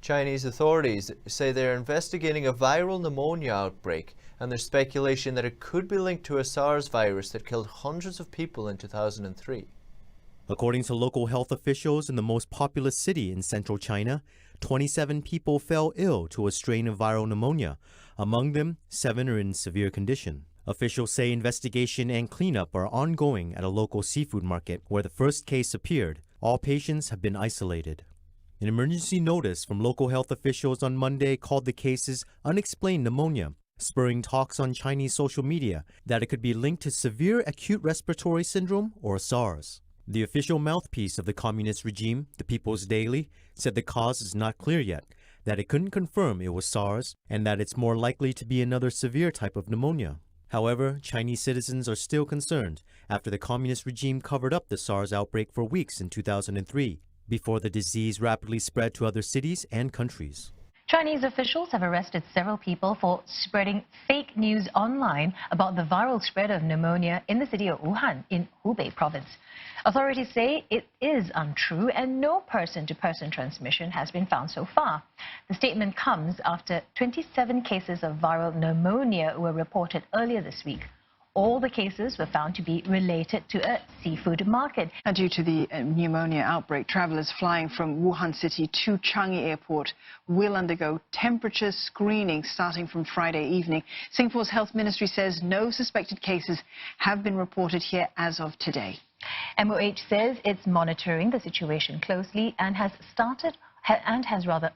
Chinese authorities say they're investigating a viral pneumonia outbreak, and there's speculation that it could be linked to a SARS virus that killed hundreds of people in 2003. According to local health officials in the most populous city in central China, 27 people fell ill to a strain of viral pneumonia. Among them, 7 are in severe condition. Officials say investigation and cleanup are ongoing at a local seafood market where the first case appeared. All patients have been isolated. An emergency notice from local health officials on Monday called the cases unexplained pneumonia, spurring talks on Chinese social media that it could be linked to severe acute respiratory syndrome or SARS. The official mouthpiece of the communist regime, the People's Daily, said the cause is not clear yet, that it couldn't confirm it was SARS, and that it's more likely to be another severe type of pneumonia. However, Chinese citizens are still concerned after the communist regime covered up the SARS outbreak for weeks in 2003, before the disease rapidly spread to other cities and countries. Chinese officials have arrested several people for spreading fake news online about the viral spread of pneumonia in the city of Wuhan in Hubei province. Authorities say it is untrue and no person-to-person transmission has been found so far. The statement comes after 27 cases of viral pneumonia were reported earlier this week. All the cases were found to be related to a seafood market. And due to the pneumonia outbreak, travelers flying from Wuhan City to Changi Airport will undergo temperature screening starting from Friday evening. Singapore's Health Ministry says no suspected cases have been reported here as of today. MOH says it's monitoring the situation closely and has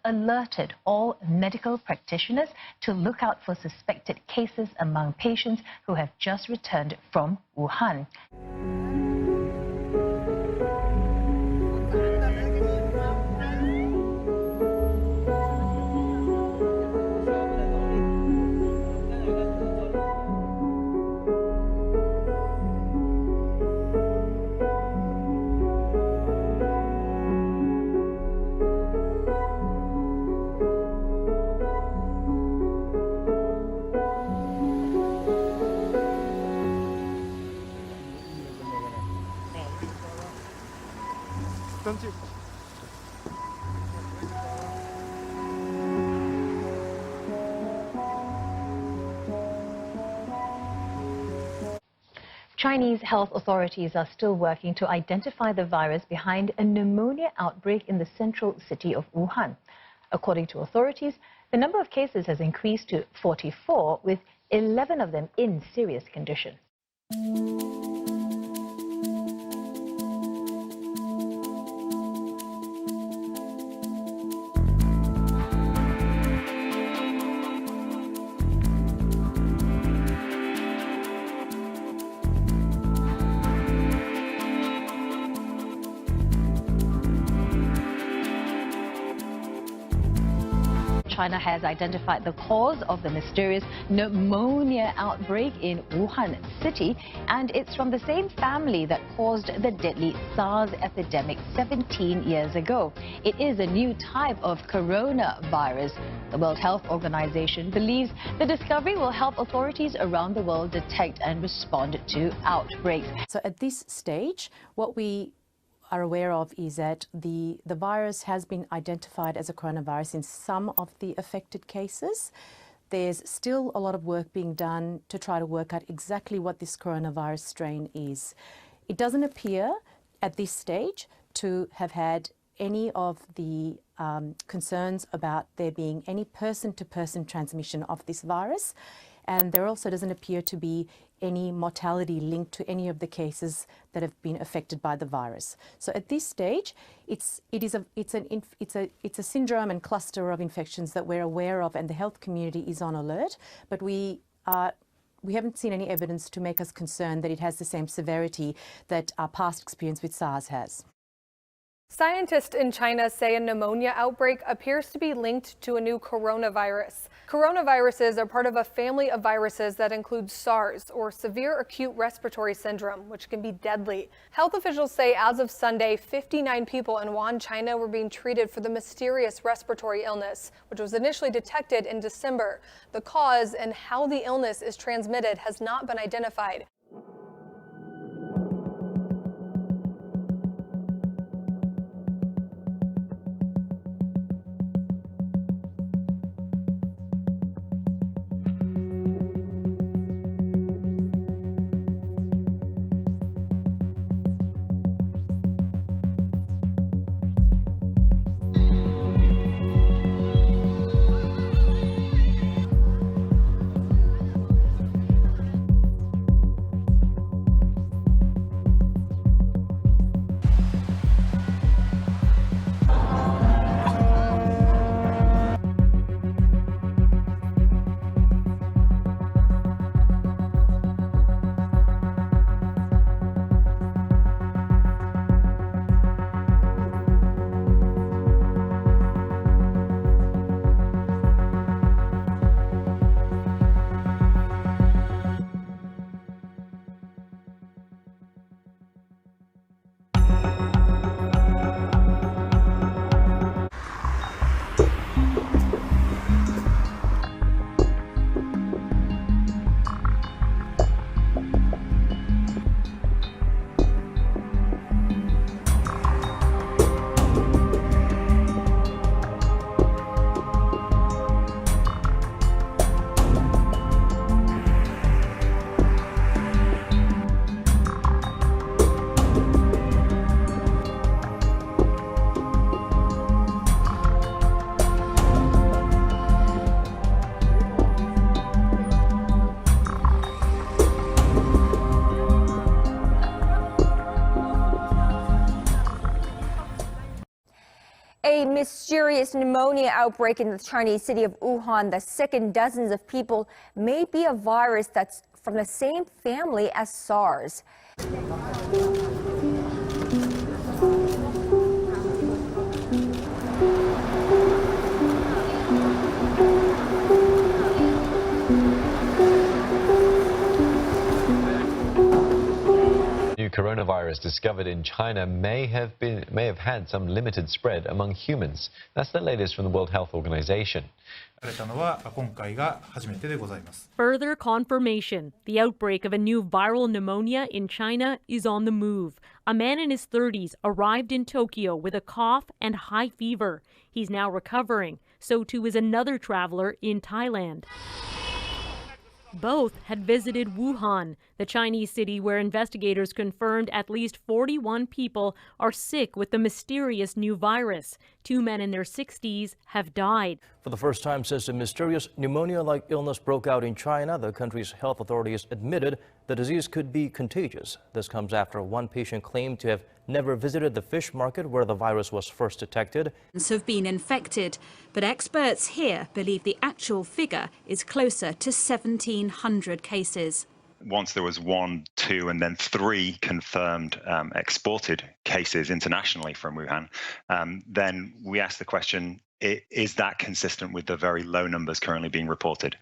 alerted all medical practitioners to look out for suspected cases among patients who have just returned from Wuhan. Chinese health authorities are still working to identify the virus behind a pneumonia outbreak in the central city of Wuhan. According to authorities, the number of cases has increased to 44, with 11 of them in serious condition. China has identified the cause of the mysterious pneumonia outbreak in Wuhan City, and it's from the same family that caused the deadly SARS epidemic 17 years ago. It is a new type of coronavirus. The World Health Organization believes the discovery will help authorities around the world detect and respond to outbreaks. So at this stage, what we are aware of is that the virus has been identified as a coronavirus in some of the affected cases. There's still a lot of work being done to try to work out exactly what this coronavirus strain is. It doesn't appear at this stage to have had any of the concerns about there being any person-to-person transmission of this virus, and there also doesn't appear to be any mortality linked to any of the cases that have been affected by the virus. So at this stage, it's a syndrome and cluster of infections that we're aware of, and the health community is on alert. But we haven't seen any evidence to make us concerned that it has the same severity that our past experience with SARS has. Scientists in China say a pneumonia outbreak appears to be linked to a new coronavirus. Coronaviruses are part of a family of viruses that include SARS, or severe acute respiratory syndrome, which can be deadly. Health officials say as of Sunday, 59 people in Wuhan, China were being treated for the mysterious respiratory illness, which was initially detected in December. The cause and how the illness is transmitted has not been identified. mysterious pneumonia outbreak in the Chinese city of Wuhan that sickened dozens of people may be a virus that's from the same family as SARS. New coronavirus discovered in China may have had some limited spread among humans. That's the latest from the World Health Organization. Further confirmation. The outbreak of a new viral pneumonia in China is on the move. A man in his 30s arrived in Tokyo with a cough and high fever. He's now recovering. So too is another traveler in Thailand. Both had visited Wuhan, the Chinese city where investigators confirmed at least 41 people are sick with the mysterious new virus. 2 men in their 60s have died. For the first time since a mysterious pneumonia-like illness broke out in China, the country's health authorities admitted the disease could be contagious. This comes after one patient claimed to have never visited the fish market where the virus was first detected. Have been infected, but experts here believe the actual figure is closer to 1,700 cases. Once there was 1, 2, and then 3 confirmed exported cases internationally from Wuhan, then we asked the question, is that consistent with the very low numbers currently being reported?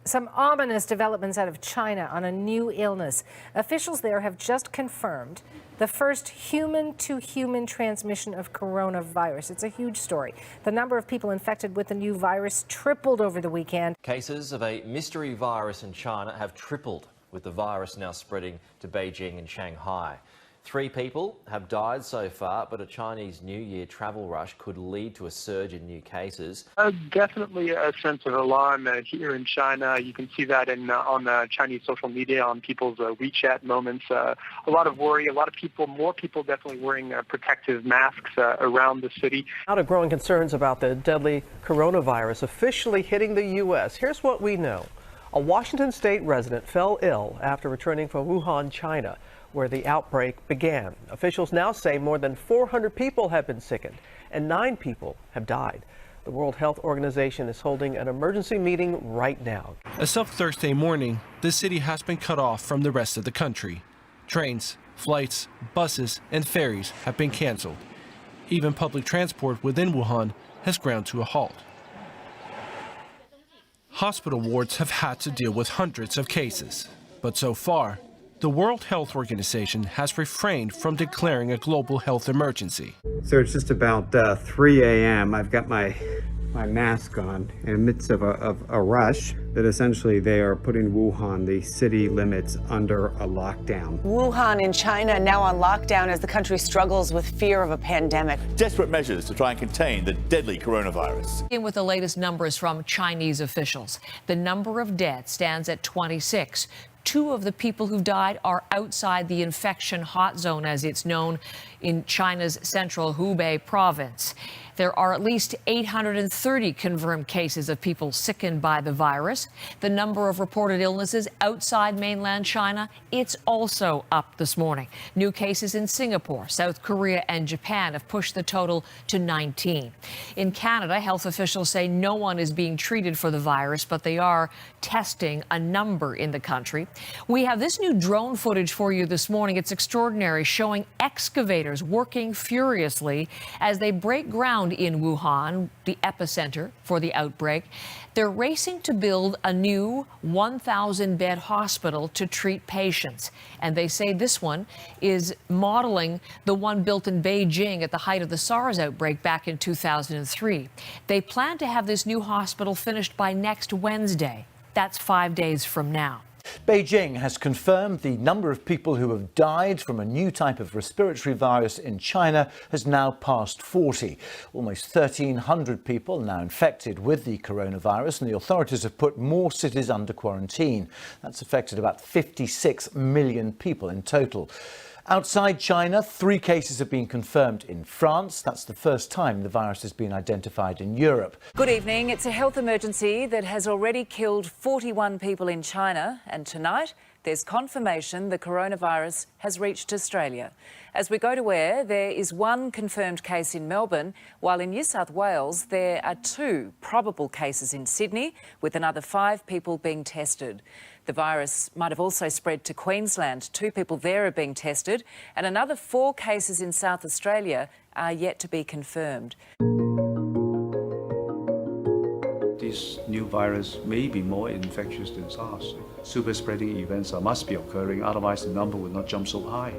Some ominous developments out of China on a new illness. Officials there have just confirmed the first human-to-human transmission of coronavirus. It's a huge story. The number of people infected with the new virus tripled over the weekend. Cases of a mystery virus in China have tripled, with the virus now spreading to Beijing and Shanghai. 3 people have died so far, but a Chinese New Year travel rush could lead to a surge in new cases. Definitely a sense of alarm here in China. You can see that on Chinese social media, on people's WeChat moments. A lot of worry, a lot of people, more people definitely wearing protective masks around the city. Out of growing concerns about the deadly coronavirus officially hitting the U.S., here's what we know. A Washington state resident fell ill after returning from Wuhan, China, where the outbreak began. Officials now say more than 400 people have been sickened and 9 people have died. The World Health Organization is holding an emergency meeting right now. As of Thursday morning, the city has been cut off from the rest of the country. Trains, flights, buses, and ferries have been canceled. Even public transport within Wuhan has ground to a halt. Hospital wards have had to deal with hundreds of cases, but so far, the World Health Organization has refrained from declaring a global health emergency. So it's just about 3 a.m. I've got my mask on in the midst of a rush that essentially they are putting Wuhan, the city limits, under a lockdown. Wuhan in China now on lockdown as the country struggles with fear of a pandemic. Desperate measures to try and contain the deadly coronavirus. In with the latest numbers from Chinese officials. The number of deaths stands at 26. 2 of the people who died are outside the infection hot zone, as it's known, in China's central Hubei province. There are at least 830 confirmed cases of people sickened by the virus. The number of reported illnesses outside mainland China, it's also up this morning. New cases in Singapore, South Korea and Japan have pushed the total to 19. In Canada, health officials say no one is being treated for the virus, but they are testing a number in the country. We have this new drone footage for you this morning. It's extraordinary, showing excavators working furiously as they break ground in Wuhan, the epicenter for the outbreak. They're racing to build a new 1,000-bed hospital to treat patients. And they say this one is modeling the one built in Beijing at the height of the SARS outbreak back in 2003. They plan to have this new hospital finished by next Wednesday. That's 5 days from now. Beijing has confirmed the number of people who have died from a new type of respiratory virus in China has now passed 40. Almost 1,300 people are now infected with the coronavirus, and the authorities have put more cities under quarantine. That's affected about 56 million people in total. Outside China, 3 cases have been confirmed in France. That's the first time the virus has been identified in Europe. Good evening. It's a health emergency that has already killed 41 people in China. And tonight, there's confirmation the coronavirus has reached Australia. As we go to air, there is one confirmed case in Melbourne, while in New South Wales there are 2 probable cases in Sydney, with another 5 people being tested. The virus might have also spread to Queensland. 2 people there are being tested, and another 4 cases in South Australia are yet to be confirmed. This new virus may be more infectious than SARS. Super spreading events must be occurring, otherwise the number will not jump so high.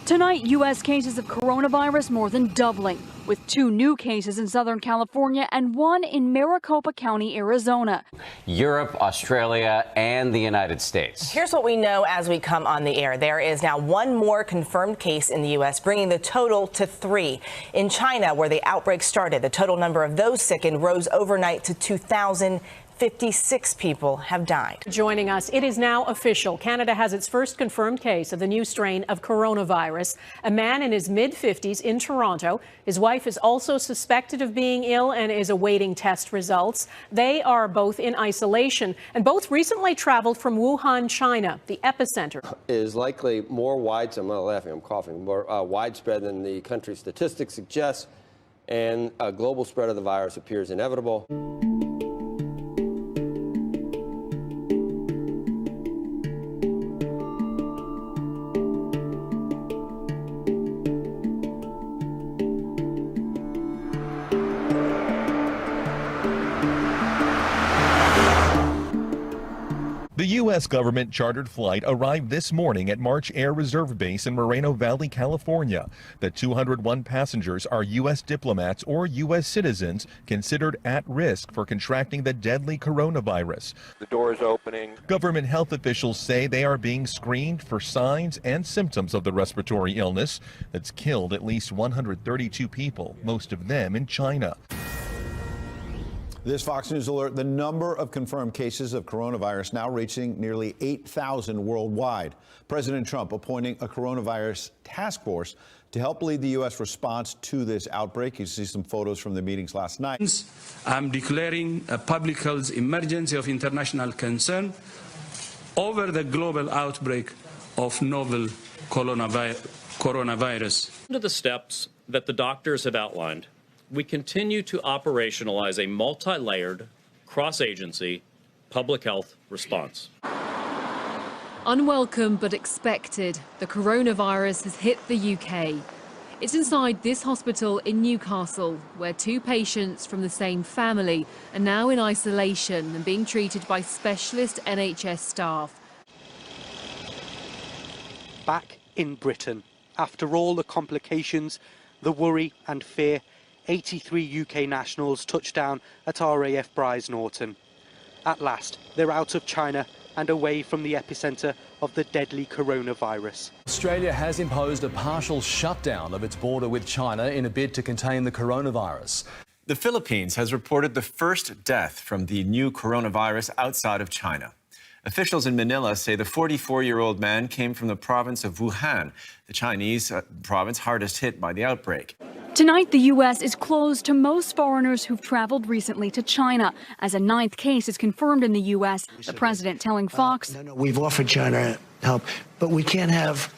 Tonight, U.S. cases of coronavirus more than doubling, with 2 new cases in Southern California and 1 in Maricopa County, Arizona. Europe, Australia, and the United States. Here's what we know as we come on the air. There is now 1 more confirmed case in the U.S., bringing the total to 3. In China, where the outbreak started, the total number of those sickened rose overnight to 2,000. 56 people have died. Joining us, it is now official. Canada has its first confirmed case of the new strain of coronavirus. A man in his mid-50s in Toronto. His wife is also suspected of being ill and is awaiting test results. They are both in isolation and both recently traveled from Wuhan, China, the epicenter. Is likely more widespread, I'm not laughing, I'm coughing, more widespread than the country's statistics suggest, and a global spread of the virus appears inevitable. The U.S. government chartered flight arrived this morning at March Air Reserve Base in Moreno Valley, California. The 201 passengers are U.S. diplomats or U.S. citizens considered at risk for contracting the deadly coronavirus. The door is opening. Government health officials say they are being screened for signs and symptoms of the respiratory illness that's killed at least 132 people, most of them in China. This Fox News alert, the number of confirmed cases of coronavirus now reaching nearly 8,000 worldwide. President Trump appointing a coronavirus task force to help lead the U.S. response to this outbreak. You see some photos from the meetings last night. I'm declaring a public health emergency of international concern over the global outbreak of novel coronavirus. Under the steps that the doctors have outlined, we continue to operationalize a multi-layered, cross-agency public health response. Unwelcome but expected, the coronavirus has hit the UK. It's inside this hospital in Newcastle, where 2 patients from the same family are now in isolation and being treated by specialist NHS staff. Back in Britain, after all the complications, the worry and fear, 83 UK nationals touched down at RAF Brize Norton. At last, they're out of China and away from the epicentre of the deadly coronavirus. Australia has imposed a partial shutdown of its border with China in a bid to contain the coronavirus. The Philippines has reported the first death from the new coronavirus outside of China. Officials in Manila say the 44-year-old man came from the province of Wuhan, the Chinese province hardest hit by the outbreak. Tonight, the U.S. is closed to most foreigners who've traveled recently to China, as a 9th case is confirmed in the U.S. The president telling Fox, We've offered China help, but we can't have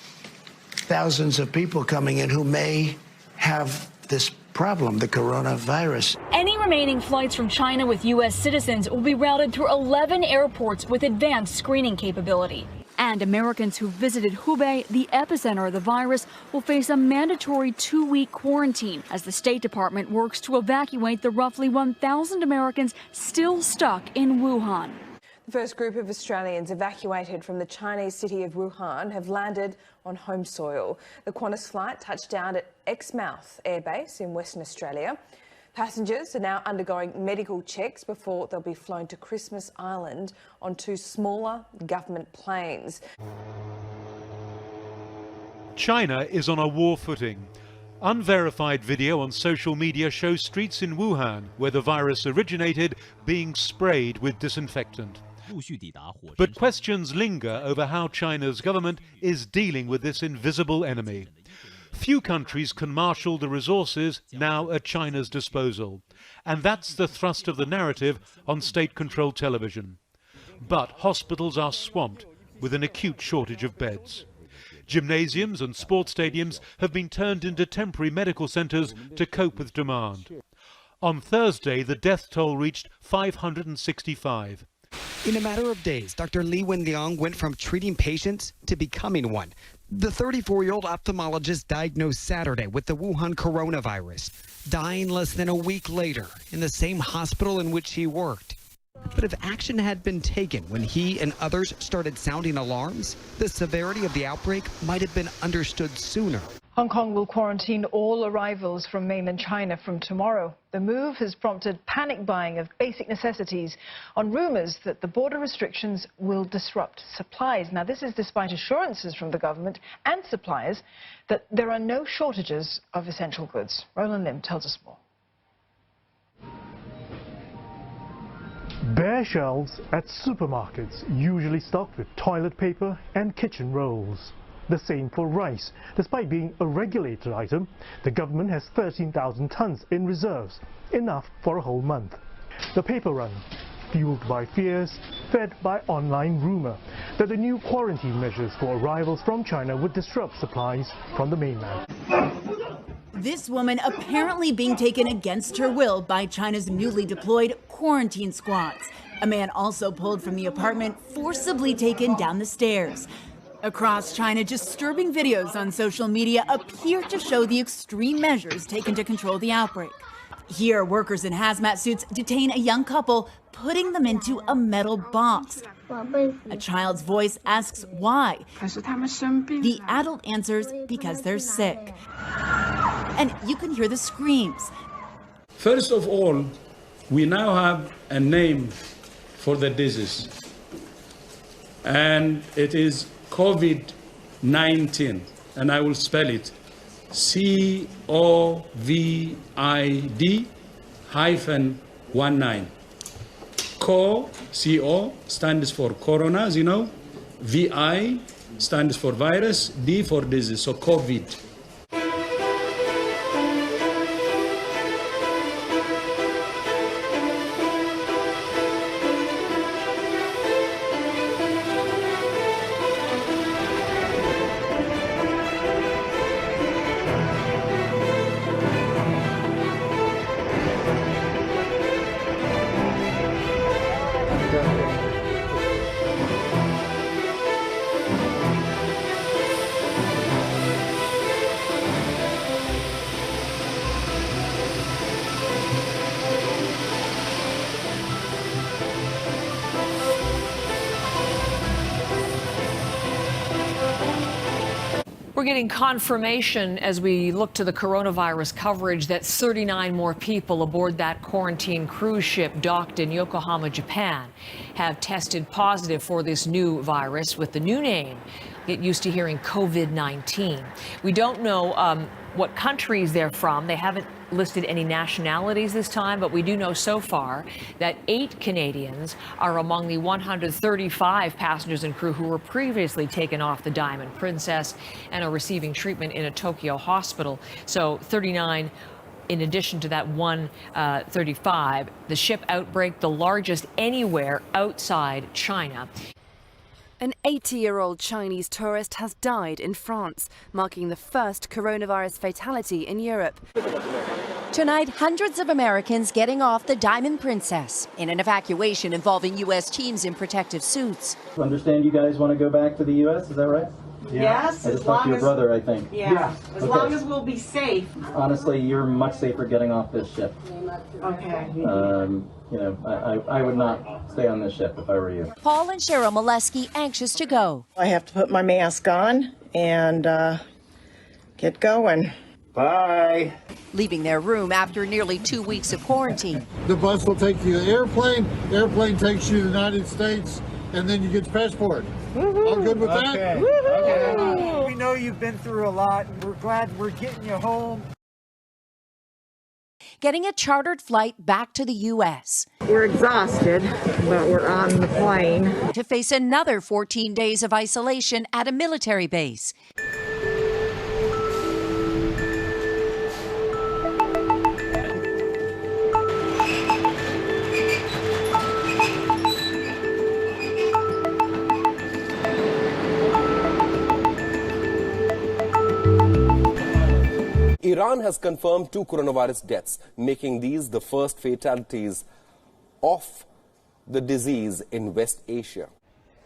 thousands of people coming in who may have this problem, the coronavirus. Any remaining flights from China with U.S. citizens will be routed through 11 airports with advanced screening capability. And Americans who visited Hubei, the epicenter of the virus, will face a mandatory 2-week quarantine as the State Department works to evacuate the roughly 1,000 Americans still stuck in Wuhan. The first group of Australians evacuated from the Chinese city of Wuhan have landed on home soil. The Qantas flight touched down at Exmouth Air Base in Western Australia. Passengers are now undergoing medical checks before they'll be flown to Christmas Island on 2 smaller government planes. China is on a war footing. Unverified video on social media shows streets in Wuhan, where the virus originated, being sprayed with disinfectant. But questions linger over how China's government is dealing with this invisible enemy. Few countries can marshal the resources now at China's disposal, and that's the thrust of the narrative on state-controlled television. But hospitals are swamped, with an acute shortage of beds. Gymnasiums and sports stadiums have been turned into temporary medical centres to cope with demand. On Thursday, the death toll reached 565. In a matter of days, Dr. Li Wenliang went from treating patients to becoming one. The 34-year-old ophthalmologist diagnosed Saturday with the Wuhan coronavirus, dying less than a week later in the same hospital in which he worked. But if action had been taken when he and others started sounding alarms, the severity of the outbreak might have been understood sooner. Hong Kong will quarantine all arrivals from mainland China from tomorrow. The move has prompted panic buying of basic necessities on rumours that the border restrictions will disrupt supplies. Now, this is despite assurances from the government and suppliers that there are no shortages of essential goods. Roland Lim tells us more. Bare shelves at supermarkets, usually stocked with toilet paper and kitchen rolls. The same for rice. Despite being a regulated item, the government has 13,000 tons in reserves, enough for a whole month. The paper run, fueled by fears, fed by online rumour that the new quarantine measures for arrivals from China would disrupt supplies from the mainland. This woman apparently being taken against her will by China's newly deployed quarantine squads. A man also pulled from the apartment, forcibly taken down the stairs. Across China, disturbing videos on social media appear to show the extreme measures taken to control the outbreak. Here, workers in hazmat suits detain a young couple, putting them into a metal box. A child's voice asks why. The adult answers because they're sick. And you can hear the screams. First of all, we now have a name for the disease, and it is COVID-19, and I will spell it COVID-19. CO stands for corona, as you know. VI stands for virus, D for disease, so COVID. We're getting confirmation as we look to the coronavirus coverage that 39 more people aboard that quarantine cruise ship docked in Yokohama, Japan, have tested positive for this new virus with the new name. Get used to hearing COVID-19. We don't know what countries they're from. They haven't listed any nationalities this time, but we do know so far that 8 Canadians are among the 135 passengers and crew who were previously taken off the Diamond Princess and are receiving treatment in a Tokyo hospital. So 39 in addition to that 135. The ship outbreak, the largest anywhere outside China. An 80-year-old Chinese tourist has died in France, marking the first coronavirus fatality in Europe. Tonight, hundreds of Americans getting off the Diamond Princess in an evacuation involving U.S. teams in protective suits. I understand you guys want to go back to the U.S., is that right? Yes, I just talked to your brother, I think. Yeah, as long as we'll be safe. Honestly, you're much safer getting off this ship. Okay. You know, I would not stay on this ship if I were you. Paul and Cheryl Molesky anxious to go. I have to put my mask on and get going. Bye. Leaving their room after nearly 2 weeks of quarantine. The bus will take you to the airplane. The airplane takes you to the United States, and then you get your passport. All good with that? Okay. We know you've been through a lot, and we're glad we're getting you home. Getting a chartered flight back to the U.S. We're exhausted, but we're on the plane. To face another 14 days of isolation at a military base. Iran has confirmed 2 coronavirus deaths, making these the first fatalities of the disease in West Asia.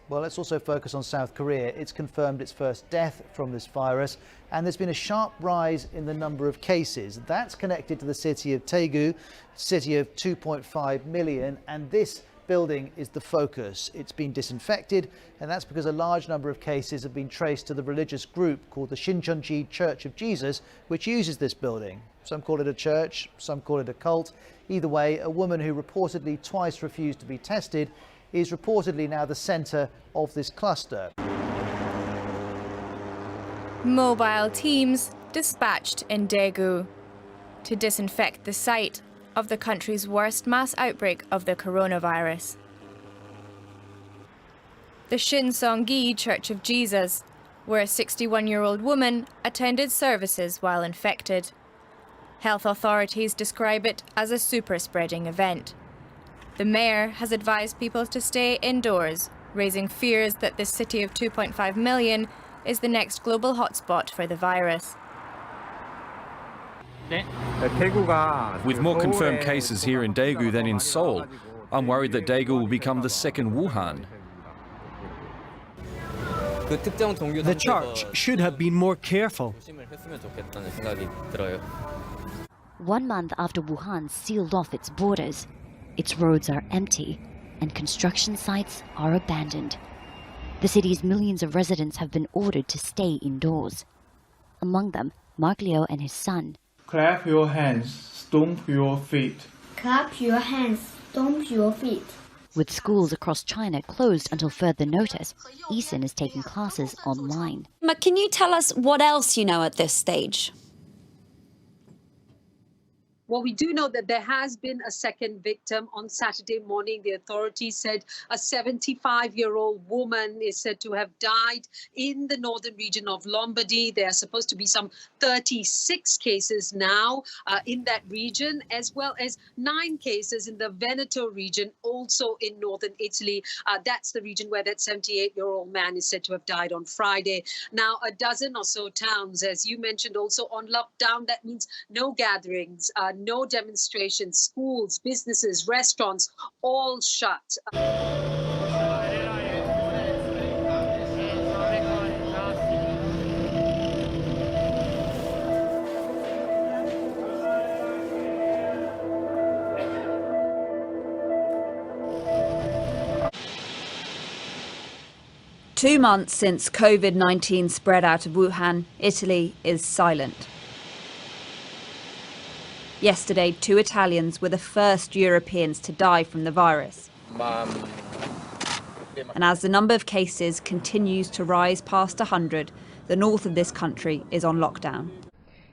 Well, let's also focus on South Korea. It's confirmed its first death from this virus, and there's been a sharp rise in the number of cases. That's connected to the city of Daegu, city of 2.5 million, and this building is the focus. It's been disinfected, and that's because a large number of cases have been traced to the religious group called the Shincheonji Church of Jesus, which uses this building. Some call it a church, some call it a cult. Either way, a woman who reportedly twice refused to be tested is reportedly now the centre of this cluster. Mobile teams dispatched in Daegu to disinfect the site of the country's worst mass outbreak of the coronavirus. The Shincheonji Church of Jesus, where a 61-year-old woman attended services while infected. Health authorities describe it as a super-spreading event. The mayor has advised people to stay indoors, raising fears that this city of 2.5 million is the next global hotspot for the virus. With more confirmed cases here in Daegu than in Seoul, I'm worried that Daegu will become the second Wuhan. The church should have been more careful. 1 month after Wuhan sealed off its borders, its roads are empty and construction sites are abandoned. The city's millions of residents have been ordered to stay indoors. Among them, Mark Leo and his son. Clap your hands, stomp your feet. Clap your hands, stomp your feet. With schools across China closed until further notice, Eason is taking classes online. But can you tell us what else you know at this stage? Well, we do know that there has been a second victim on Saturday morning. The authorities said a 75-year-old woman is said to have died in the northern region of Lombardy. There are supposed to be some 36 cases now in that region, as well as 9 cases in the Veneto region, also in northern Italy. That's the region where that 78-year-old man is said to have died on Friday. Now, a dozen or so towns, as you mentioned, also on lockdown. That means no gatherings, no demonstrations, schools, businesses, restaurants, all shut. 2 months since COVID-19 spread out of Wuhan, Italy is silent. Yesterday, 2 Italians were the first Europeans to die from the virus. And as the number of cases continues to rise past 100, the north of this country is on lockdown.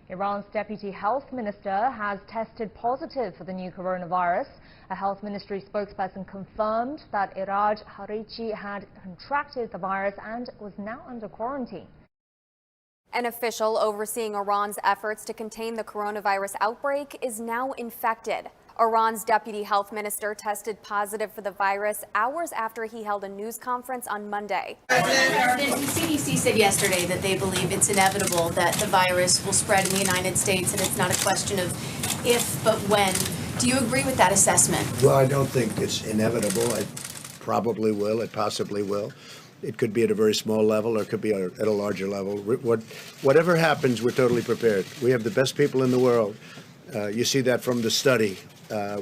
Iran's deputy health minister has tested positive for the new coronavirus. A health ministry spokesperson confirmed that Iraj Harichi had contracted the virus and was now under quarantine. An official overseeing Iran's efforts to contain the coronavirus outbreak is now infected. Iran's deputy health minister tested positive for the virus hours after he held a news conference on Monday. The CDC said yesterday that they believe it's inevitable that the virus will spread in the United States, and it's not a question of if, but when. Do you agree with that assessment? Well, I don't think it's inevitable. It probably will. It possibly will. It could be at a very small level, or it could be at a larger level. Whatever happens, we're totally prepared. We have the best people in the world. You see that from the study.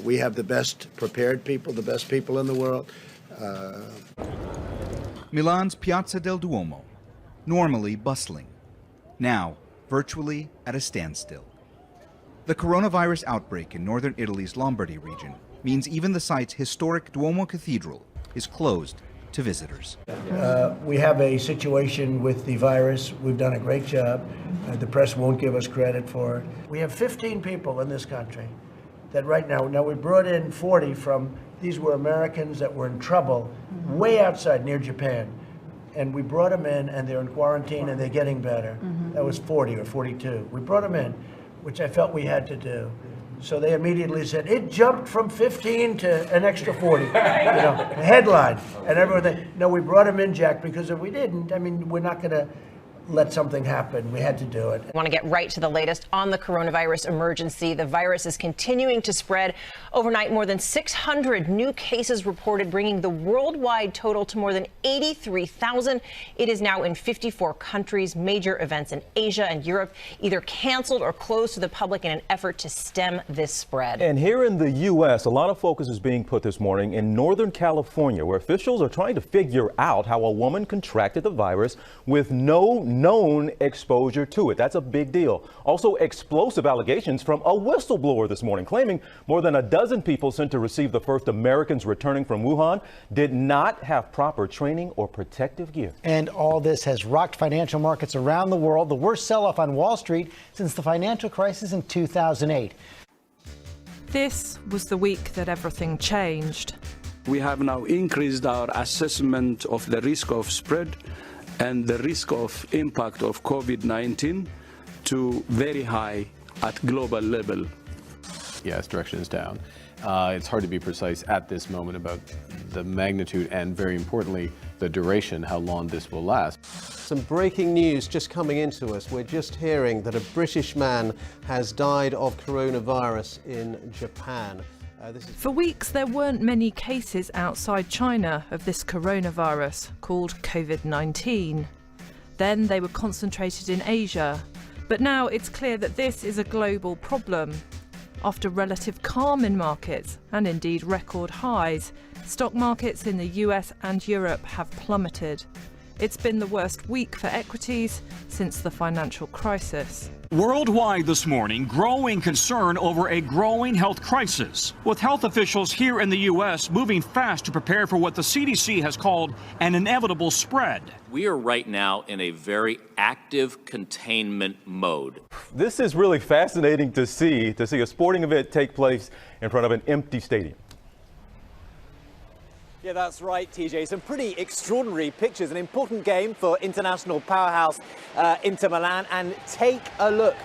We have the best prepared people, the best people in the world. Milan's Piazza del Duomo, normally bustling, now virtually at a standstill. The coronavirus outbreak in northern Italy's Lombardy region means even the site's historic Duomo Cathedral is closed to visitors. We have a situation with the virus. We've done a great job. The press won't give us credit for it. We have 15 people in this country that right now we brought in 40 from, these were Americans that were in trouble way outside near Japan. And we brought them in, and they're in quarantine, and they're getting better. That was 40 or 42. We brought them in, which I felt we had to do. So they immediately said, it jumped from 15 to an extra 40, you know, headline. And everyone, no, we brought them in, Jack, because if we didn't, I mean, we're not gonna, let something happen. We had to do it. I want to get right to the latest on the coronavirus emergency. The virus is continuing to spread. Overnight, more than 600 new cases reported, bringing the worldwide total to more than 83,000. It is now in 54 countries. Major events in Asia and Europe either canceled or closed to the public in an effort to stem this spread. And here in the U.S., a lot of focus is being put this morning in Northern California, where officials are trying to figure out how a woman contracted the virus with no known exposure to it. That's a big deal. Also, explosive allegations from a whistleblower this morning, claiming more than a dozen people sent to receive the first Americans returning from Wuhan did not have proper training or protective gear. And all this has rocked financial markets around the world, the worst sell-off on Wall Street since the financial crisis in 2008. This was the week that everything changed. We have now increased our assessment of the risk of spread and the risk of impact of COVID-19 to very high at global level. Yes, direction is down. It's hard to be precise at this moment about the magnitude and, very importantly, the duration, how long this will last. Some breaking news just coming into us. We're just hearing that a British man has died of coronavirus in Japan. For weeks, there weren't many cases outside China of this coronavirus called COVID-19. Then they were concentrated in Asia. But now it's clear that this is a global problem. After relative calm in markets, and indeed record highs, stock markets in the US and Europe have plummeted. It's been the worst week for equities since the financial crisis. Worldwide this morning, growing concern over a growing health crisis, with health officials here in the U.S. moving fast to prepare for what the CDC has called an inevitable spread. We are right now in a very active containment mode. This is really fascinating to see a sporting event take place in front of an empty stadium. Yeah, that's right, TJ. Some pretty extraordinary pictures. An important game for international powerhouse Inter Milan. And take a look.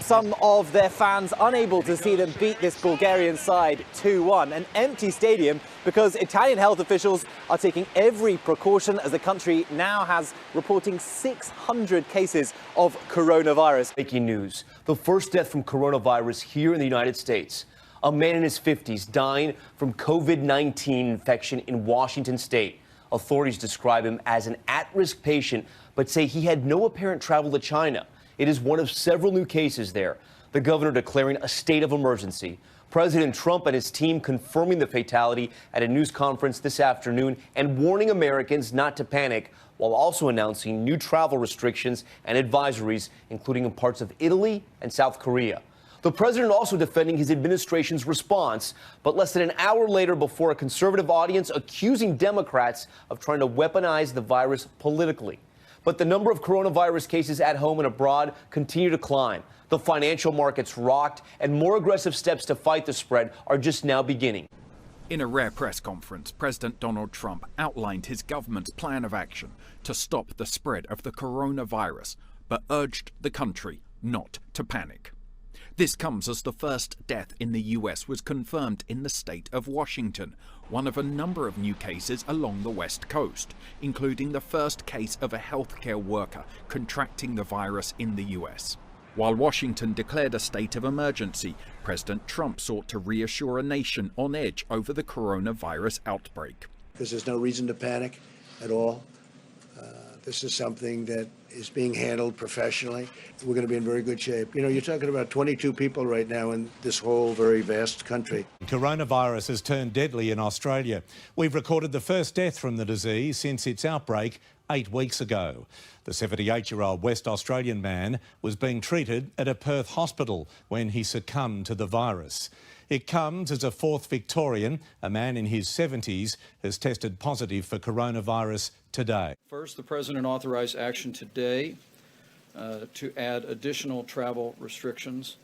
Some of their fans unable to see them beat this Bulgarian side 2-1. An empty stadium because Italian health officials are taking every precaution as the country now has reporting 600 cases of coronavirus. Breaking news. The first death from coronavirus here in the United States. A man in his 50s dying from COVID-19 infection in Washington state. Authorities describe him as an at-risk patient, but say he had no apparent travel to China. It is one of several new cases there. The governor declaring a state of emergency. President Trump and his team confirming the fatality at a news conference this afternoon and warning Americans not to panic, while also announcing new travel restrictions and advisories, including in parts of Italy and South Korea. The president also defending his administration's response, but less than an hour later before a conservative audience accusing Democrats of trying to weaponize the virus politically. But the number of coronavirus cases at home and abroad continue to climb. The financial markets rocked, and more aggressive steps to fight the spread are just now beginning. In a rare press conference, President Donald Trump outlined his government's plan of action to stop the spread of the coronavirus, but urged the country not to panic. This comes as the first death in the US was confirmed in the state of Washington, one of a number of new cases along the West Coast, including the first case of a healthcare worker contracting the virus in the US. While Washington declared a state of emergency, President Trump sought to reassure a nation on edge over the coronavirus outbreak. Because there's no reason to panic at all. This is something that is being handled professionally. We're going to be in very good shape. You know, you're talking about 22 people right now in this whole very vast country. Coronavirus has turned deadly in Australia. We've recorded the first death from the disease since its outbreak 8 weeks ago. The 78-year-old West Australian man was being treated at a Perth hospital when he succumbed to the virus. It comes as a fourth Victorian, a man in his 70s, has tested positive for coronavirus today. First, the President authorized action today to add additional travel restrictions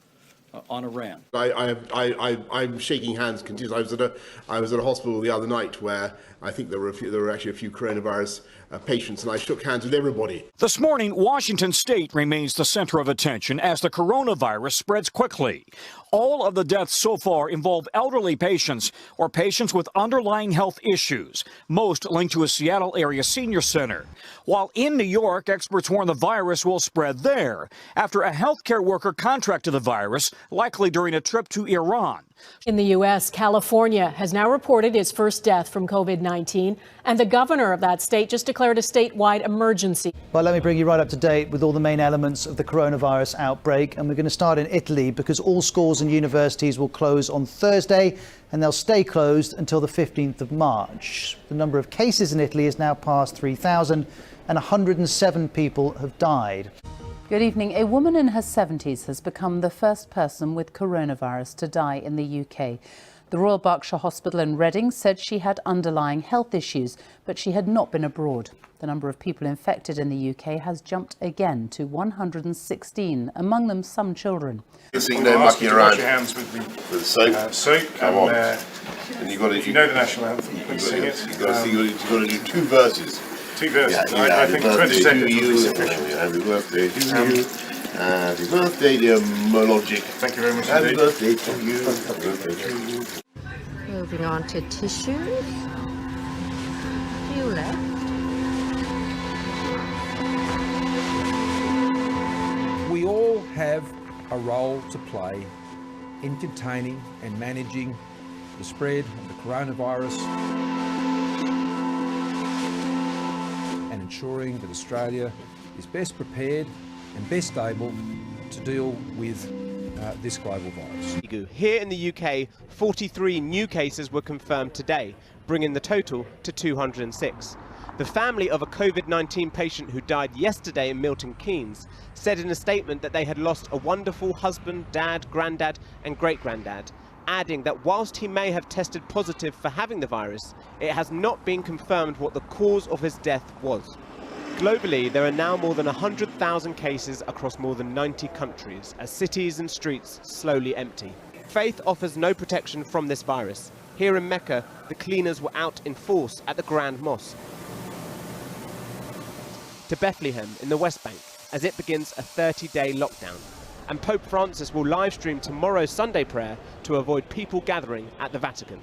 on Iran. I'm shaking hands continuously. I was at a hospital the other night where I think there were actually a few coronavirus patients, and I shook hands with everybody. This morning, Washington state remains the center of attention as the coronavirus spreads quickly. All of the deaths so far involve elderly patients or patients with underlying health issues, most linked to a Seattle area senior center. While in New York, experts warn the virus will spread there after a healthcare worker contracted the virus, likely during a trip to Iran. In the U.S., California has now reported its first death from COVID-19, and the governor of that state just declared a statewide emergency. Well, let me bring you right up to date with all the main elements of the coronavirus outbreak. And we're going to start in Italy because all schools and universities will close on Thursday and they'll stay closed until the 15th of March. The number of cases in Italy is now past 3,000 and 107 people have died. Good evening. A woman in her 70s has become the first person with coronavirus to die in the UK. The Royal Berkshire Hospital in Reading said she had underlying health issues, but she had not been abroad. The number of people infected in the UK has jumped again to 116, among them some children. This thing they're mucking around. Wash your hands with soap. Soap. Come on. And you've got to, if you know the national anthem, please sing it. You've got to do 2 verses. 2 verses. Yeah, I think 20 seconds would be sufficient. Happy birthday to you. Happy birthday, dear Mologic. Thank you very much Happy indeed. Birthday to you. Happy birthday to you. Moving on to tissues. Few left. We all have a role to play in containing and managing the spread of the coronavirus and ensuring that Australia is best prepared and best able to deal with this global virus. Here in the UK, 43 new cases were confirmed today, bringing the total to 206. The family of a COVID-19 patient who died yesterday in Milton Keynes said in a statement that they had lost a wonderful husband, dad, granddad and great-granddad, adding that whilst he may have tested positive for having the virus, it has not been confirmed what the cause of his death was. Globally, there are now more than 100,000 cases across more than 90 countries, as cities and streets slowly empty. Faith offers no protection from this virus. Here in Mecca, the cleaners were out in force at the Grand Mosque. To Bethlehem in the West Bank, as it begins a 30-day lockdown. And Pope Francis will live stream tomorrow's Sunday prayer to avoid people gathering at the Vatican.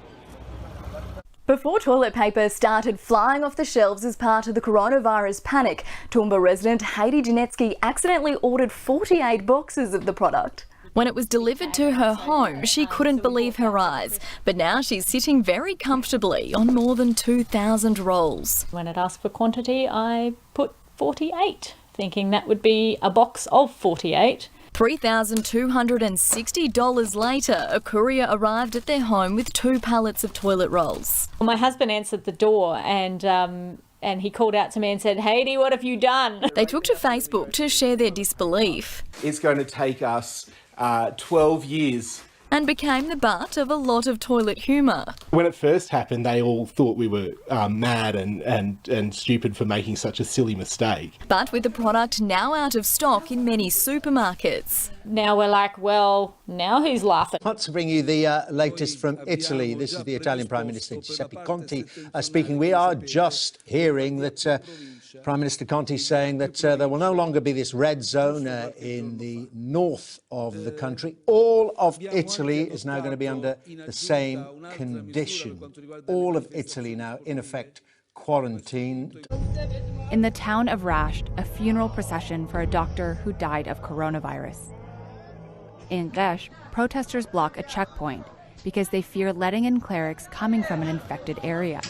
Before toilet paper started flying off the shelves as part of the coronavirus panic, Toowoomba resident Heidi Janetsky accidentally ordered 48 boxes of the product. When it was delivered to her home, she couldn't believe her eyes. But now she's sitting very comfortably on more than 2,000 rolls. When it asked for quantity, I put 48, thinking that would be a box of 48. $3,260 later, a courier arrived at their home with 2 pallets of toilet rolls. My husband answered the door and he called out to me and said, "Heidi, what have you done?" They took to Facebook to share their disbelief. It's going to take us 12 years. And became the butt of a lot of toilet humour. When it first happened, they all thought we were mad and stupid for making such a silly mistake. But with the product now out of stock in many supermarkets. Now we're like, well, now who's laughing? Let's bring you the latest from Italy. This is the Italian Prime Minister Giuseppe Conte speaking. We are just hearing that Prime Minister Conte saying that there will no longer be this red zone in the north of the country. All of Italy is now going to be under the same condition. All of Italy now, in effect, quarantined. In the town of Rasht, a funeral procession for a doctor who died of coronavirus. In Resh, protesters block a checkpoint because they fear letting in clerics coming from an infected area.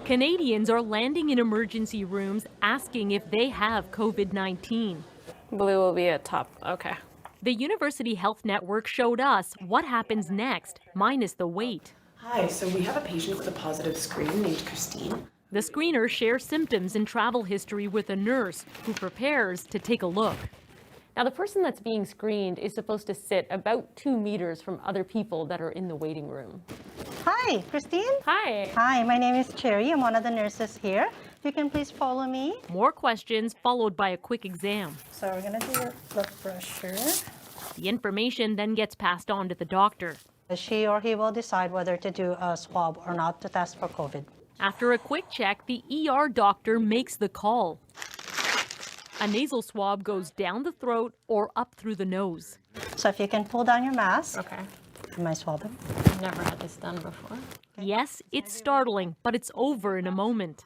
Canadians are landing in emergency rooms asking if they have COVID-19. Blue will be at top. Okay. The University Health Network showed us what happens next, minus the wait. Hi, so we have a patient with a positive screen named Christine. The screener shares symptoms and travel history with a nurse who prepares to take a look. Now, the person that's being screened is supposed to sit about 2 meters from other people that are in the waiting room. Hi, Christine. Hi. Hi, my name is Cherry. I'm one of the nurses here. If you can please follow me. More questions followed by a quick exam. So we're going to do your blood pressure. The information then gets passed on to the doctor. She or he will decide whether to do a swab or not to test for COVID. After a quick check, the ER doctor makes the call. A nasal swab goes down the throat or up through the nose. So if you can pull down your mask. Okay. Am I swabbing? Never had this done before. Yes, it's startling, but it's over in a moment.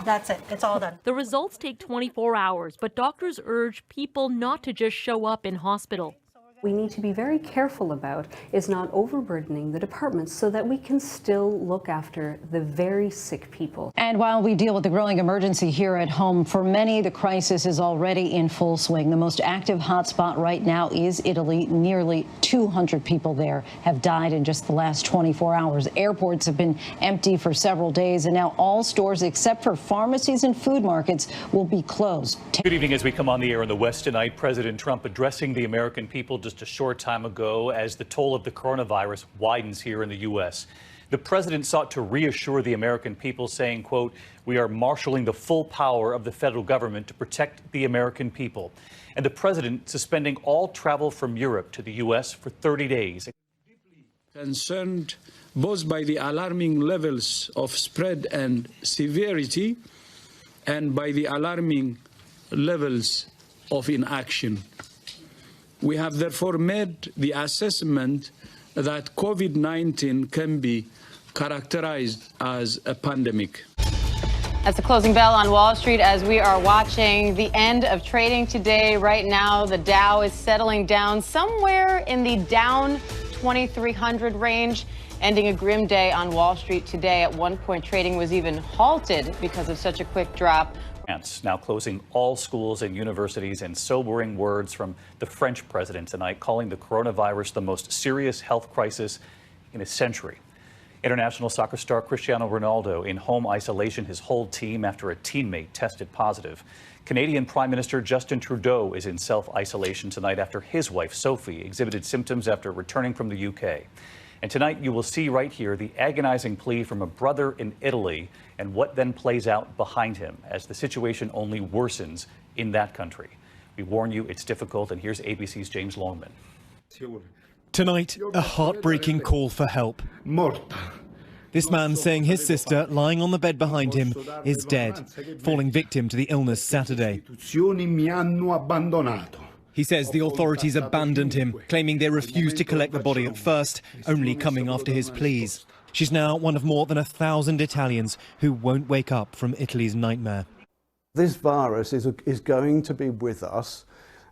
That's it. It's all done. The results take 24 hours, but doctors urge people not to just show up in hospital. We need to be very careful about is not overburdening the departments so that we can still look after the very sick people. And while we deal with the growing emergency here at home, for many, the crisis is already in full swing. The most active hotspot right now is Italy. Nearly 200 people there have died in just the last 24 hours. Airports have been empty for several days, and now all stores except for pharmacies and food markets will be closed. Good evening. As we come on the air in the West tonight, President Trump addressing the American people just a short time ago as the toll of the coronavirus widens here in the U.S. The president sought to reassure the American people, saying, quote, "We are marshaling the full power of the federal government to protect the American people." And the president suspending all travel from Europe to the U.S. for 30 days. Concerned both by the alarming levels of spread and severity and by the alarming levels of inaction. We have therefore made the assessment that COVID-19 can be characterized as a pandemic. That's the closing bell on Wall Street as we are watching the end of trading today. Right now, the Dow is settling down somewhere in the down 2,300 range, ending a grim day on Wall Street today. At one point, trading was even halted because of such a quick drop. France now closing all schools and universities, and sobering words from the French president tonight, calling the coronavirus the most serious health crisis in a century. International soccer star Cristiano Ronaldo in home isolation, his whole team after a teammate tested positive. Canadian Prime Minister Justin Trudeau is in self-isolation tonight after his wife, Sophie, exhibited symptoms after returning from the UK. And tonight you will see right here the agonizing plea from a brother in Italy and what then plays out behind him as the situation only worsens in that country. We warn you, it's difficult, and here's ABC's James Longman. Tonight, a heartbreaking call for help. This man saying his sister, lying on the bed behind him, is dead, falling victim to the illness Saturday. He says the authorities abandoned him, claiming they refused to collect the body at first, only coming after his pleas. She's now one of more than 1,000 Italians who won't wake up from Italy's nightmare. This virus is going to be with us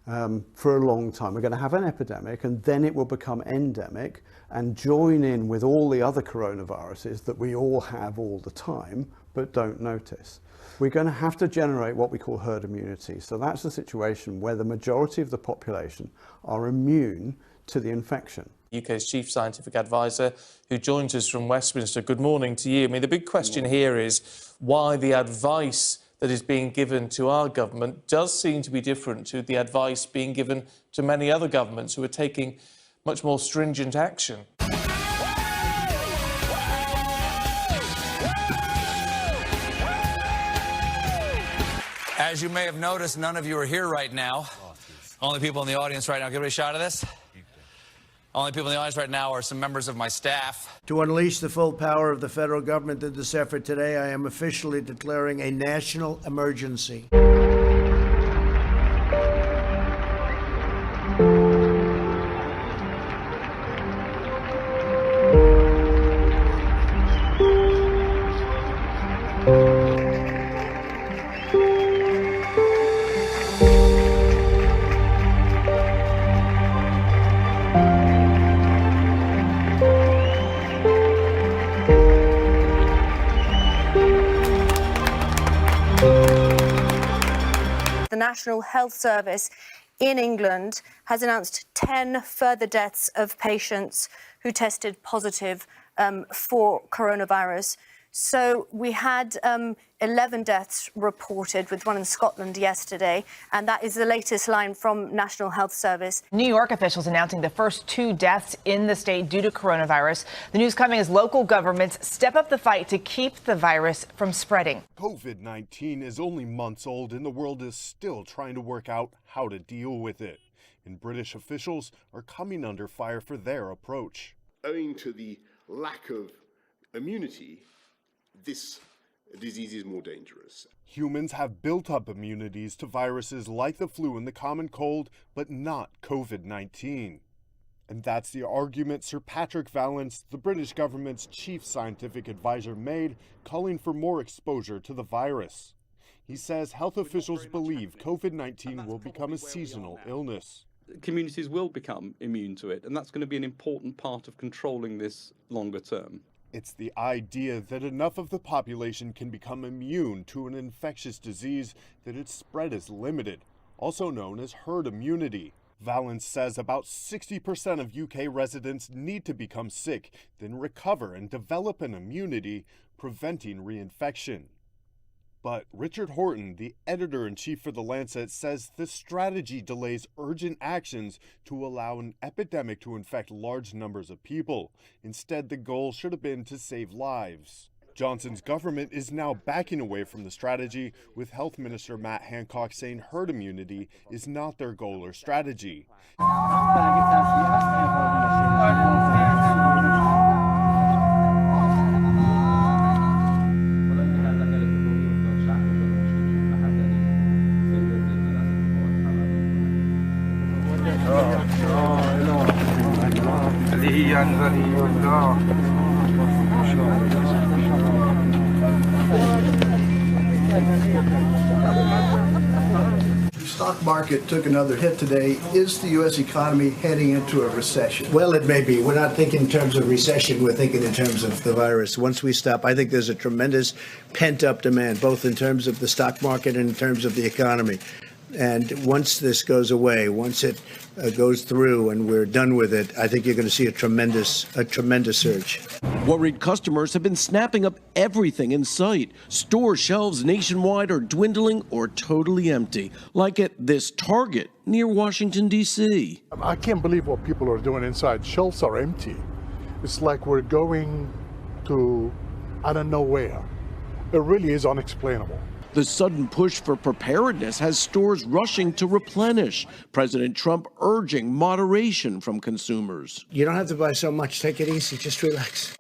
for a long time. We're going to have an epidemic, and then it will become endemic and join in with all the other coronaviruses that we all have all the time but don't notice. We're going to have to generate what we call herd immunity. So that's a situation where the majority of the population are immune to the infection. UK's Chief Scientific Advisor, who joins us from Westminster. Good morning to you. I mean, the big question here is why the advice that is being given to our government does seem to be different to the advice being given to many other governments who are taking much more stringent action. As you may have noticed, none of you are here right now. Only people in the audience right now. Give it a shot of this. Only people in the audience right now are some members of my staff. To unleash the full power of the federal government in this effort today, I am officially declaring a national emergency. The National Health Service in England has announced 10 further deaths of patients who tested positive for coronavirus. So we had 11 deaths reported, with one in Scotland yesterday, and that is the latest line from National Health Service. New York officials announcing the first 2 deaths in the state due to coronavirus. The news coming as local governments step up the fight to keep the virus from spreading. COVID-19 is only months old, and the world is still trying to work out how to deal with it. And British officials are coming under fire for their approach. Owing to the lack of immunity, this disease is more dangerous. Humans have built up immunities to viruses like the flu and the common cold, but not COVID-19. And that's the argument Sir Patrick Vallance, the British government's chief scientific advisor, made, calling for more exposure to the virus. He says health officials believe COVID-19 will become a seasonal illness. Communities will become immune to it, and that's going to be an important part of controlling this longer term. It's the idea that enough of the population can become immune to an infectious disease that its spread is limited, also known as herd immunity. Vallance says about 60% of UK residents need to become sick, then recover and develop an immunity, preventing reinfection. But Richard Horton, the editor-in-chief for The Lancet, says the strategy delays urgent actions to allow an epidemic to infect large numbers of people. Instead, the goal should have been to save lives. Johnson's government is now backing away from the strategy, with Health Minister Matt Hancock saying herd immunity is not their goal or strategy. The stock market took another hit today. Is the U.S. economy heading into a recession? Well, it may be. We're not thinking in terms of recession. We're thinking in terms of the virus. Once we stop, I think there's a tremendous pent-up demand, both in terms of the stock market and in terms of the economy. And once this goes away, once it goes through and we're done with it, I think you're going to see a tremendous surge. Worried customers have been snapping up everything in sight. Store shelves nationwide are dwindling or totally empty, like at this Target near Washington, D.C. I can't believe what people are doing inside. Shelves are empty. It's like we're going to, I don't know where. It really is unexplainable. The sudden push for preparedness has stores rushing to replenish. President Trump urging moderation from consumers. You don't have to buy so much. Take it easy. Just relax.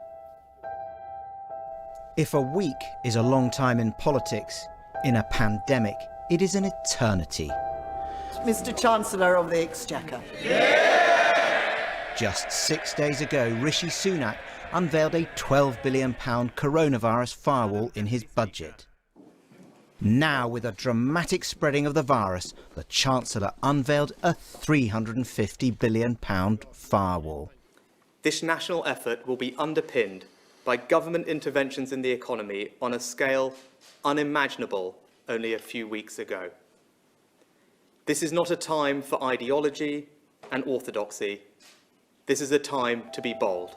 If a week is a long time in politics, in a pandemic, it is an eternity. Mr. Chancellor of the Exchequer. Just 6 days ago, Rishi Sunak unveiled a £12 billion coronavirus firewall in his budget. Now, with a dramatic spreading of the virus, the Chancellor unveiled a £350 billion firewall. This national effort will be underpinned by government interventions in the economy on a scale unimaginable only a few weeks ago. This is not a time for ideology and orthodoxy. This is a time to be bold.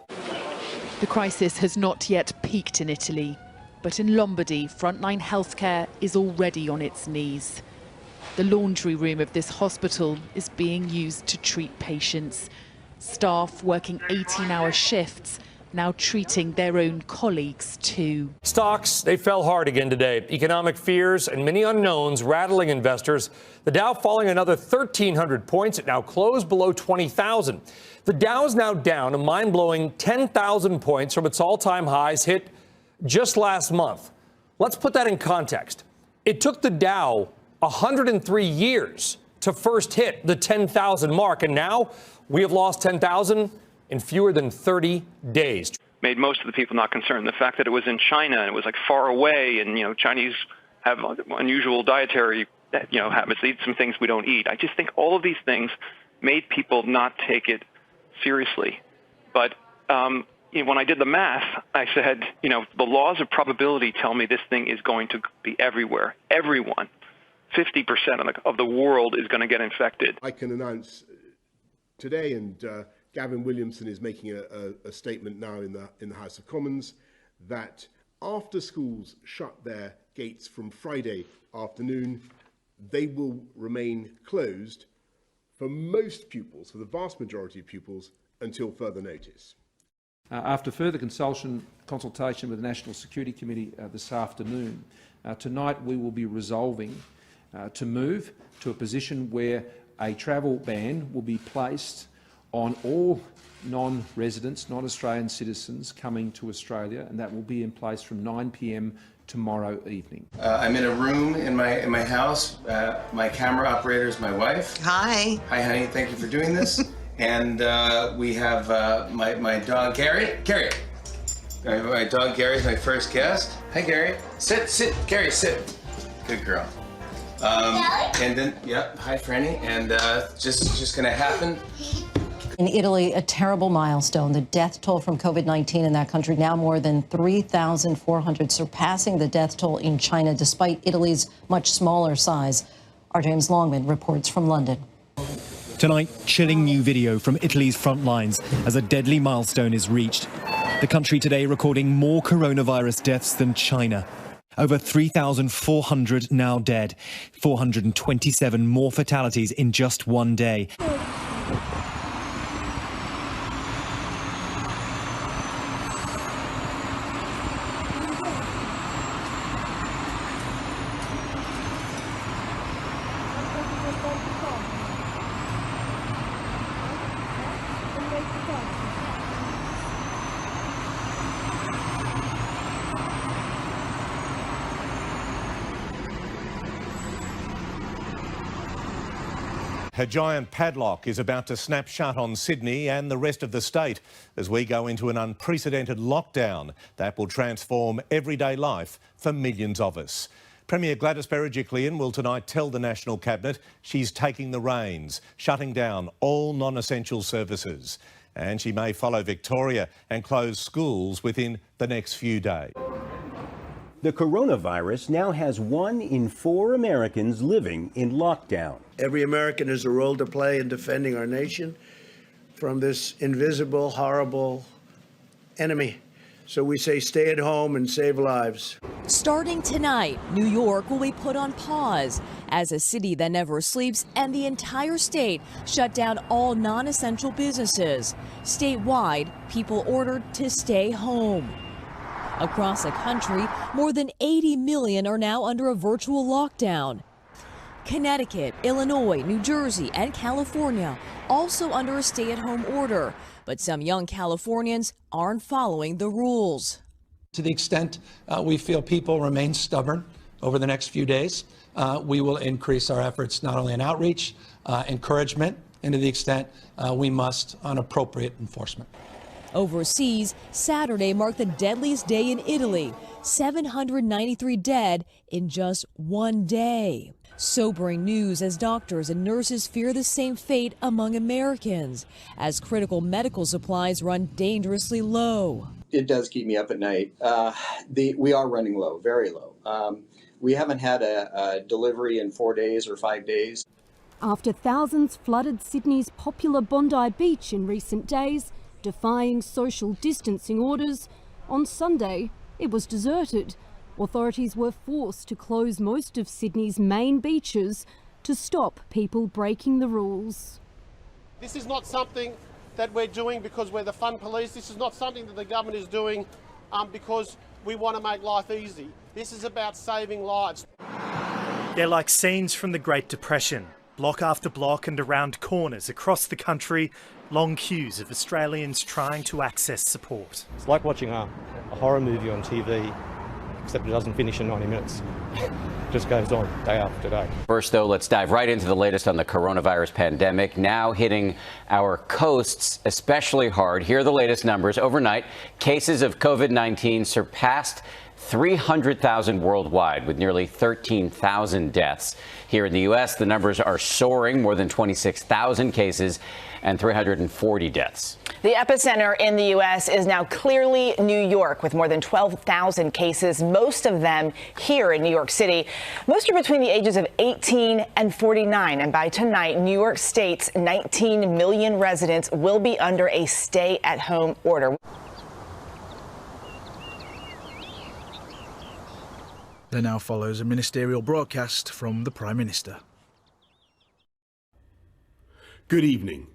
The crisis has not yet peaked in Italy. But in Lombardy, frontline healthcare is already on its knees. The laundry room of this hospital is being used to treat patients. Staff working 18-hour shifts, now treating their own colleagues too. Stocks, they fell hard again today. Economic fears and many unknowns rattling investors. The Dow falling another 1,300 points. It now closed below 20,000. The Dow is now down a mind-blowing 10,000 points from its all-time highs hit just last month. Let's put that in context. It took the Dow 103 years to first hit the 10,000 mark, and now we have lost 10,000 in fewer than 30 days. Made most of the people not concerned. The fact that it was in China and it was like far away, and Chinese have unusual dietary habits. They eat some things we don't eat. I just think all of these things made people not take it seriously. But when I did the math, I said, the laws of probability tell me this thing is going to be everywhere. Everyone, 50% of the world is going to get infected. I can announce today, and Gavin Williamson is making a statement now in the House of Commons, that after schools shut their gates from Friday afternoon, they will remain closed for most pupils, for the vast majority of pupils, until further notice. After further consultation with the National Security Committee this afternoon, tonight we will be resolving to move to a position where a travel ban will be placed on all non-residents, non-Australian citizens coming to Australia, and that will be in place from 9 p.m. tomorrow evening. I'm in a room in my house. My camera operator is my wife. Hi. Hi, honey. Thank you for doing this. And we have my dog, Gary. Gary. My dog, Gary, is my first guest. Hi, Gary. Sit. Gary, sit. Good girl. And then, yeah, hi, Franny. And just gonna happen. In Italy, a terrible milestone. The death toll from COVID-19 in that country now more than 3,400, surpassing the death toll in China, despite Italy's much smaller size. Our James Longman reports from London. Tonight, chilling new video from Italy's front lines as a deadly milestone is reached. The country today recording more coronavirus deaths than China. Over 3,400 now dead, 427 more fatalities in just one day. A giant padlock is about to snap shut on Sydney and the rest of the state as we go into an unprecedented lockdown that will transform everyday life for millions of us. Premier Gladys Berejiklian will tonight tell the National Cabinet she's taking the reins, shutting down all non-essential services. And she may follow Victoria and close schools within the next few days. The coronavirus now has 1 in 4 Americans living in lockdown. Every American has a role to play in defending our nation from this invisible, horrible enemy. So we say stay at home and save lives. Starting tonight, New York will be put on pause as a city that never sleeps and the entire state shut down all non-essential businesses. Statewide, people ordered to stay home. Across the country, more than 80 million are now under a virtual lockdown. Connecticut, Illinois, New Jersey, and California also under a stay-at-home order. But some young Californians aren't following the rules. To the extent we feel people remain stubborn over the next few days, we will increase our efforts not only in outreach, encouragement, and to the extent we must on appropriate enforcement. Overseas, Saturday marked the deadliest day in Italy. 793 dead in just one day. Sobering news as doctors and nurses fear the same fate among Americans as critical medical supplies run dangerously low. It does keep me up at night. We are running low, very low. We haven't had a delivery in 4 days or 5 days. After thousands flooded Sydney's popular Bondi Beach in recent days, defying social distancing orders, on Sunday it was deserted. Authorities were forced to close most of Sydney's main beaches to stop people breaking the rules. This is not something that we're doing because we're the fun police. This is not something that the government is doing because we want to make life easy. This is about saving lives. They're like scenes from the Great Depression. Block after block and around corners across the country, long queues of Australians trying to access support. It's like watching a horror movie on TV, except it doesn't finish in 90 minutes. It just goes on day after day. First, though, let's dive right into the latest on the coronavirus pandemic, now hitting our coasts especially hard. Here are the latest numbers. Overnight, cases of COVID-19 surpassed 300,000 worldwide, with nearly 13,000 deaths. Here in the U.S., the numbers are soaring, more than 26,000 cases and 340 deaths. The epicenter in the U.S. is now clearly New York, with more than 12,000 cases, most of them here in New York City. Most are between the ages of 18 and 49. And by tonight, New York State's 19 million residents will be under a stay-at-home order. There now follows a ministerial broadcast from the Prime Minister. Good evening.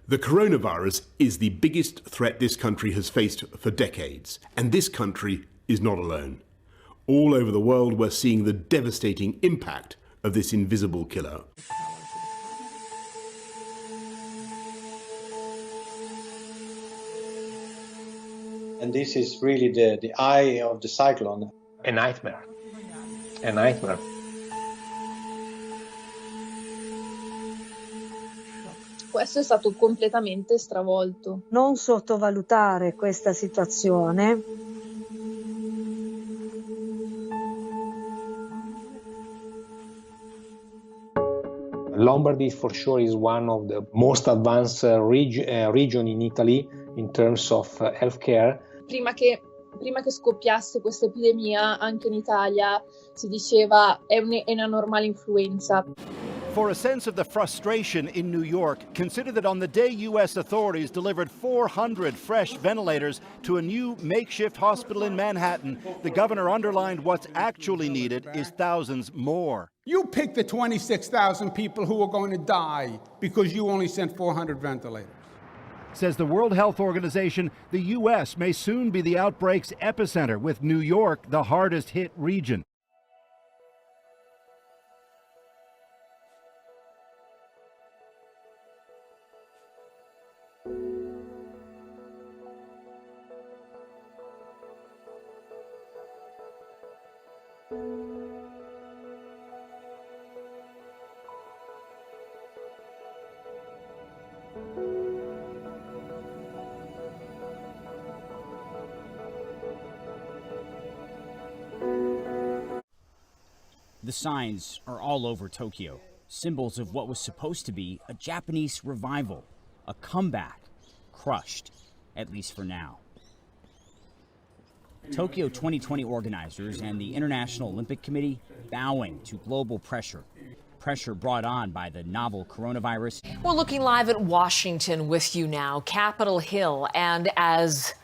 The coronavirus is the biggest threat this country has faced for decades, and this country is not alone. All over the world, we're seeing the devastating impact of this invisible killer. And this is really the eye of the cyclone. A nightmare. A nightmare. Questo è stato completamente stravolto. Non sottovalutare questa situazione. Lombardy for sure is one of the most advanced region in Italy in terms of healthcare. Prima che scoppiasse questa epidemia anche in Italia si diceva è una normale influenza. For a sense of the frustration in New York, consider that on the day U.S. authorities delivered 400 fresh ventilators to a new makeshift hospital in Manhattan, the governor underlined what's actually needed is thousands more. You picked the 26,000 people who are going to die because you only sent 400 ventilators. Says the World Health Organization, the U.S. may soon be the outbreak's epicenter, with New York the hardest hit region. The signs are all over Tokyo, symbols of what was supposed to be a Japanese revival, a comeback, crushed, at least for now. Tokyo 2020 organizers and the International Olympic Committee bowing to global pressure brought on by the novel coronavirus. We're looking live at Washington with you now, Capitol Hill, and as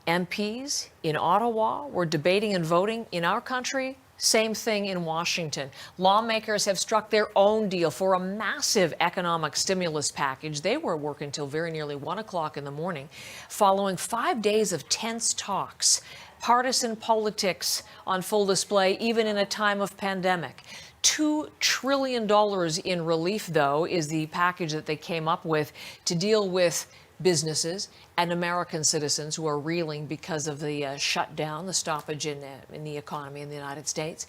MPs in Ottawa were debating and voting in our country, same thing in Washington. Lawmakers have struck their own deal for a massive economic stimulus package. They were working till very nearly 1 o'clock in the morning, following 5 days of tense talks. Partisan politics on full display, even in a time of pandemic. $2 trillion in relief, though, is the package that they came up with to deal with businesses and American citizens who are reeling because of the shutdown, the stoppage in the economy in the United States.